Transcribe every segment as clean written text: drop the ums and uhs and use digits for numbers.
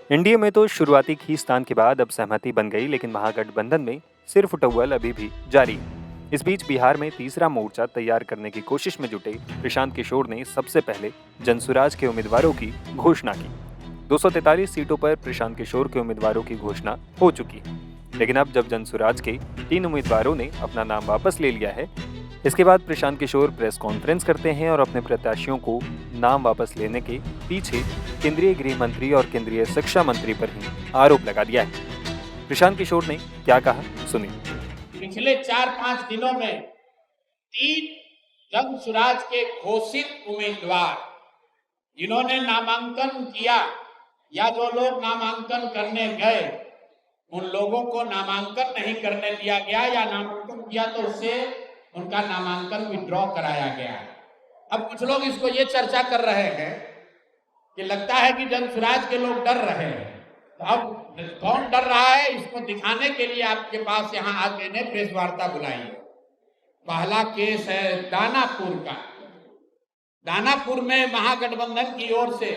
NDA में तो शुरुआती खींचतान के बाद अब सहमति बन गई, लेकिन महागठबंधन में सिर उटव्वल अभी भी जारी है। इस बीच बिहार में तीसरा मोर्चा तैयार करने की कोशिश में जुटे प्रशांत किशोर ने सबसे पहले जनसुराज के उम्मीदवारों की घोषणा की। 243 सीटों पर प्रशांत किशोर के उम्मीदवारों की घोषणा हो चुकी है, लेकिन अब जब जनसुराज के 3 उम्मीदवारों ने अपना नाम वापस ले लिया है, इसके बाद प्रशांत किशोर प्रेस कॉन्फ्रेंस करते हैं और अपने प्रत्याशियों को नाम वापस लेने के पीछे केंद्रीय गृह मंत्री और केंद्रीय शिक्षा मंत्री पर ही आरोप लगा दिया है। प्रशांत किशोर ने क्या कहा, सुनिए। पिछले 4-5 दिनों में 3 जनसुराज के घोषित उम्मीदवार जिन्होंने नामांकन किया या जो लोग नामांकन करने गए, उन लोगों को नामांकन नहीं करने दिया गया या नामांकन किया तो उससे उनका नामांकन विड्रॉ कराया गया। अब कुछ लोग इसको ये चर्चा कर रहे हैं कि लगता है कि जनसुराज के लोग डर रहे हैं। तो अब कौन डर रहा है, इसको दिखाने के लिए आपके पास यहाँ आज मैंने प्रेस वार्ता बुलाई है। पहला केस है दानापुर का। दानापुर में महागठबंधन की ओर से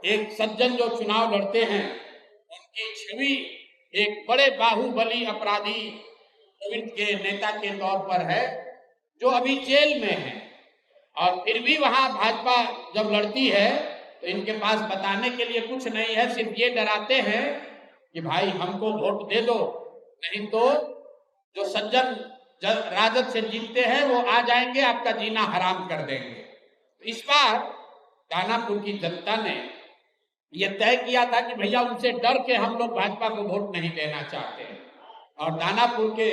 एक सज्जन जो चुनाव लड़ते हैं, उनकी छवि एक बड़े बाहुबली अपराधी प्रवृत्ति के नेता के तौर पर है, जो अभी जेल में है। और फिर भी वहां भाजपा जब लड़ती है तो इनके पास बताने के लिए कुछ नहीं है, सिर्फ ये डराते हैं कि भाई हमको वोट दे दो, नहीं तो जो सज्जन राजद से जीतते हैं वो आ जाएंगे, आपका जीना हराम कर देंगे। तो इस बार दानापुर की जनता ने यह तय किया था कि भैया उनसे डर के हम लोग भाजपा को वोट नहीं देना चाहते। और दानापुर के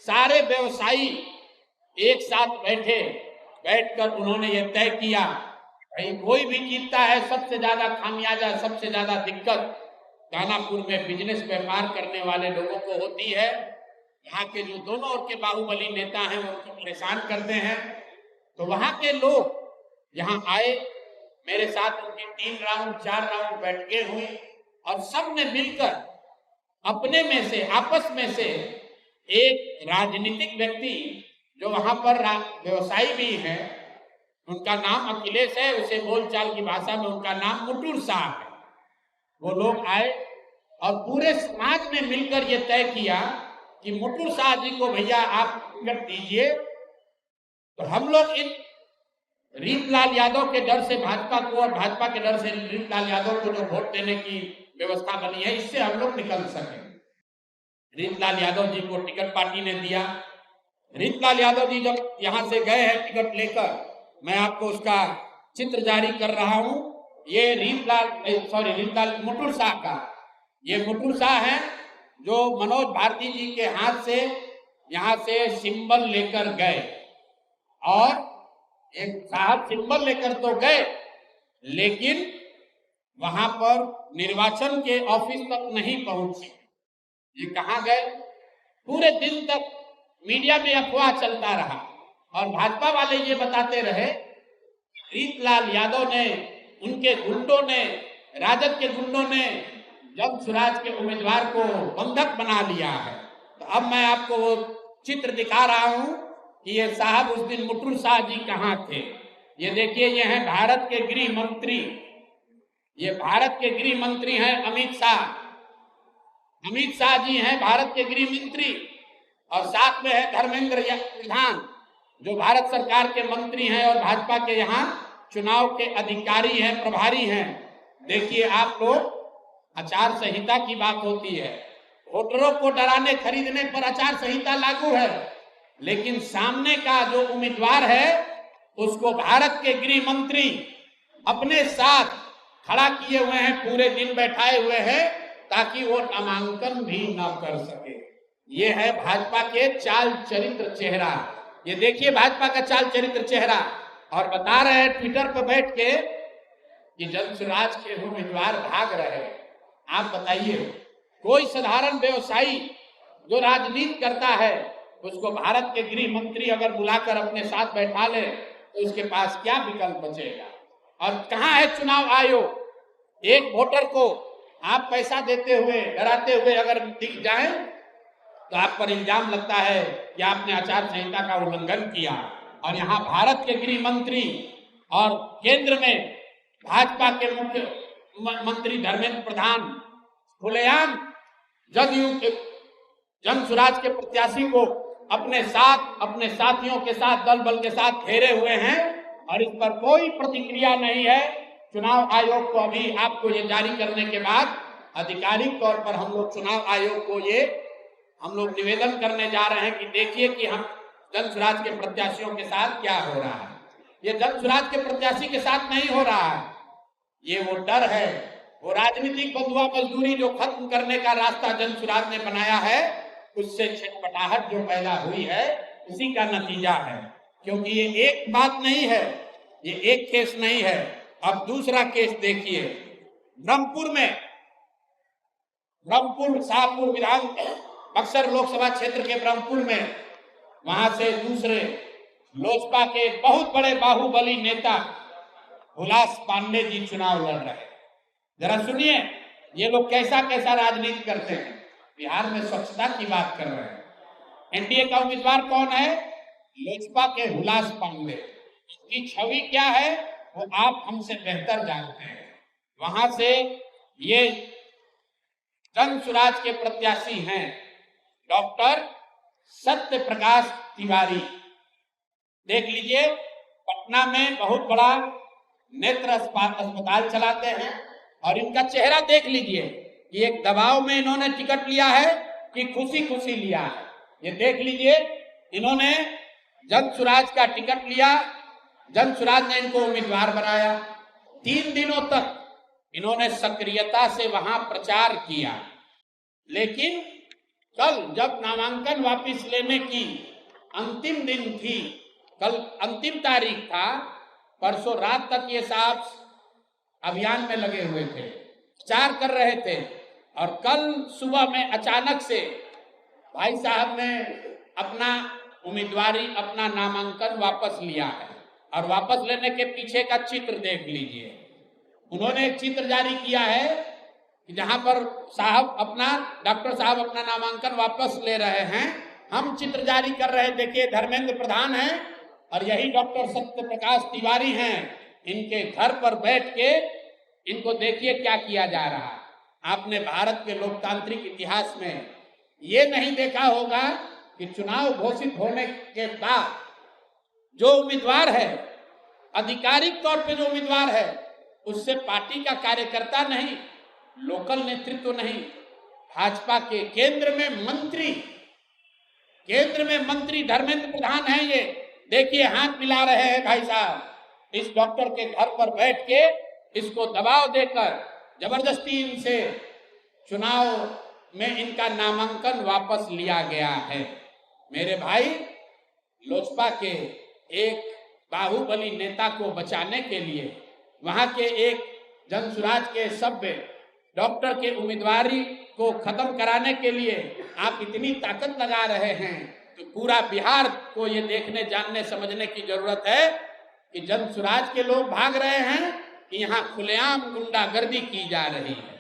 सारे व्यवसायी एक साथ बैठकर उन्होंने ये तय किया, भाई कोई भी जीतता है, सबसे ज्यादा खामियाजा, सबसे ज्यादा दिक्कत दानापुर में बिजनेस व्यापार करने वाले लोगों को होती है। यहाँ के जो दोनों ओर के बाहुबली नेता हैं वो उनको परेशान करते हैं। तो वहां के लोग यहाँ आए, मेरे साथ उनकी 3 राउंड 4 राउंड बैठकें हुई और सबने मिलकर अपने में से, आपस में से एक राजनीतिक व्यक्ति जो वहां पर व्यवसायी भी है, उनका नाम अखिलेश है, उसे बोलचाल की भाषा में उनका नाम मुटुर शाह है। वो लोग आए और पूरे समाज ने मिलकर ये तय किया कि मुटुर शाह जी को भैया आप टिकट दीजिए। तो हम लोग इन रीतलाल यादव के डर से भाजपा को और भाजपा के डर से रीतलाल यादव को जो वोट देने की व्यवस्था बनी है, इससे हम लोग निकल सके। रीतलाल यादव जी को टिकट पार्टी ने दिया। रीतलाल यादव जी जब यहाँ से गए हैं टिकट लेकर, मैं आपको उसका चित्र जारी कर रहा हूं। ये रीतलाल मुटुर शाह का, ये मुटुर शाह है जो मनोज भारती जी के हाथ से यहाँ से सिंबल लेकर गए। और एक साहब सिंबल लेकर तो गए, लेकिन वहां पर निर्वाचन के ऑफिस तक नहीं पहुंचे। ये कहाँ गए? पूरे दिन तक मीडिया में अफवाह चलता रहा और भाजपा वाले ये बताते रहे रीतलाल यादव ने, उनके गुंडों ने, राजद के गुंडों ने जनसुराज के उम्मीदवार को बंधक बना लिया है। तो अब मैं आपको वो चित्र दिखा रहा हूं कि ये साहब उस दिन मुटुर शाह जी कहाँ थे। ये देखिए, ये हैं भारत के गृह मंत्री, ये भारत के गृह मंत्री हैं अमित शाह। अमित शाह जी हैं भारत के गृह मंत्री और साथ में है धर्मेंद्र प्रधान जो भारत सरकार के मंत्री हैं और भाजपा के यहाँ चुनाव के अधिकारी हैं, प्रभारी हैं। देखिए आप लोग, आचार संहिता की बात होती है, वोटरों को डराने खरीदने पर आचार संहिता लागू है, लेकिन सामने का जो उम्मीदवार है उसको भारत के गृह मंत्री अपने साथ खड़ा किए हुए हैं, पूरे दिन बैठाए हुए हैं ताकि वो नामांकन भी ना कर सके। ये है भाजपा के चाल चरित्र चेहरा। ये देखिए भाजपा का चाल चरित्र चेहरा। और बता रहे हैं ट्विटर पर बैठ के कि जनसुराज के उम्मीदवार भाग रहे हैं। आप बताइए, कोई साधारण व्यवसायी जो राजनीति करता है उसको भारत के गृह मंत्री अगर बुलाकर अपने साथ बैठा ले तो उसके पास क्या विकल्प बचेगा? और कहाँ है चुनाव आयोग? एक वोटर को आप पैसा देते हुए, डराते हुए अगर दिख जाए तो आप पर इल्जाम लगता है कि आपने आचार संहिता का उल्लंघन किया। और यहाँ भारत के गृह मंत्री और केंद्र में भाजपा के मुख्य मंत्री धर्मेंद्र प्रधान खुलेआम जदयू के जन स्वराज के प्रत्याशी को अपने साथ, अपने साथियों के साथ, दल बल के साथ घेरे हुए हैं और इस पर कोई प्रतिक्रिया नहीं है। चुनाव आयोग को अभी आपको ये जारी करने के बाद आधिकारिक तौर पर हम लोग चुनाव आयोग को हम लोग निवेदन करने जा रहे हैं कि देखिए कि हम जन स्वराज के प्रत्याशियों के साथ क्या हो रहा है। ये जन स्वराज के प्रत्याशी के साथ नहीं हो रहा है, ये वो डर है, वो राजनीतिक बंधुआ मजदूरी जो खत्म करने का रास्ता जन स्वराज ने बनाया है, उससे छटपटाहट जो पैदा हुई है, उसी का नतीजा है। क्योंकि ये एक बात नहीं है, ये एक केस नहीं है। अब दूसरा केस देखिए, ब्रह्मपुर शाहपुर विधान बक्सर लोकसभा क्षेत्र के ब्रह्मपुर में, वहां से दूसरे लोजपा के बहुत बड़े बाहुबली नेता हुलास पांडे जी चुनाव लड़ रहे हैं। जरा सुनिए ये लोग कैसा कैसा राजनीति करते हैं। बिहार में स्वच्छता की बात कर रहे हैं। एनडीए का उम्मीदवार कौन है? लोजपा के हुलास पांडे। इसकी छवि क्या है वो आप हमसे बेहतर जानते हैं। वहां से ये जन स्वराज के प्रत्याशी हैं डॉक्टर सत्य प्रकाश तिवारी। देख लीजिए, पटना में बहुत बड़ा नेत्र अस्पताल चलाते हैं और इनका चेहरा देख लीजिए कि एक दबाव में इन्होंने टिकट लिया है कि खुशी खुशी लिया है। ये देख लीजिए, इन्होंने जन स्वराज का टिकट लिया, जन स्वराज ने इनको उम्मीदवार बनाया। 3 दिनों तक इन्होंने सक्रियता से वहां प्रचार किया, लेकिन कल जब नामांकन वापस लेने की अंतिम दिन थी, कल अंतिम तारीख था, परसों रात तक ये साहब अभियान में लगे हुए थे, प्रचार कर रहे थे और कल सुबह में अचानक से भाई साहब ने अपना उम्मीदवारी, अपना नामांकन वापस लिया है। और वापस लेने के पीछे का चित्र देख लीजिए। उन्होंने एक चित्र जारी किया है कि जहां पर डॉक्टर साहब अपना नामांकन वापस ले रहे हैं। हम चित्र जारी कर रहे, देखिए धर्मेंद्र प्रधान हैं और यही डॉक्टर सत्य प्रकाश तिवारी हैं। इनके घर पर बैठ के इनको देखिए क्या किया जा रहा है। आपने भारत के लोकतांत्रिक इतिहास में ये नहीं देखा होगा कि चुनाव घोषित होने के बाद जो उम्मीदवार है, आधिकारिक तौर पे जो उम्मीदवार है, उससे पार्टी का कार्यकर्ता नहीं, लोकल नेतृत्व नहीं, भाजपा के केंद्र में मंत्री धर्मेंद्र प्रधान है। ये देखिए हाथ मिला रहे हैं भाई साहब। इस डॉक्टर के घर पर बैठ के इसको दबाव देकर जबरदस्ती इनसे चुनाव में इनका नामांकन वापस लिया गया है। मेरे भाई, लोजपा के एक बाहुबली नेता को बचाने के लिए, वहां के एक जन स्वराज के सभ्य डॉक्टर के उम्मीदवारी को खत्म कराने के लिए आप इतनी ताकत लगा रहे हैं, तो पूरा बिहार को ये देखने, जानने, समझने की जरूरत है कि जन स्वराज के लोग भाग रहे हैं कि यहाँ खुलेआम गुंडागर्दी की जा रही है।